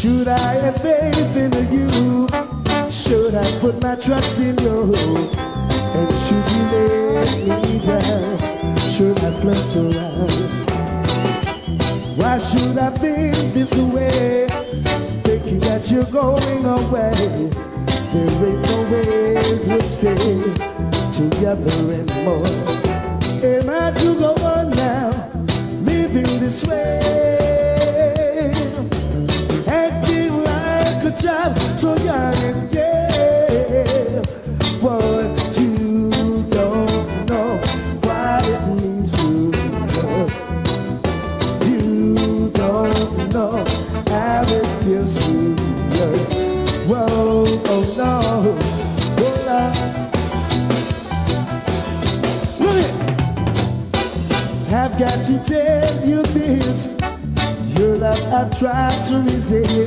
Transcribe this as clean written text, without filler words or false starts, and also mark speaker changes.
Speaker 1: Should I have faith in you? Should I put my trust in you? And should you let me down? Should I flirt around? Why should I think this way? Thinking that you're going away. There ain't no way we'll stay together anymore. Am I to go on now, living this way? Acting like a child, so young and gay. Boy, you don't know what it means to love. You don't know how it feels to love. Whoa, oh no, oh no. Look it. I've got to tell you this. Your love I've tried to resist.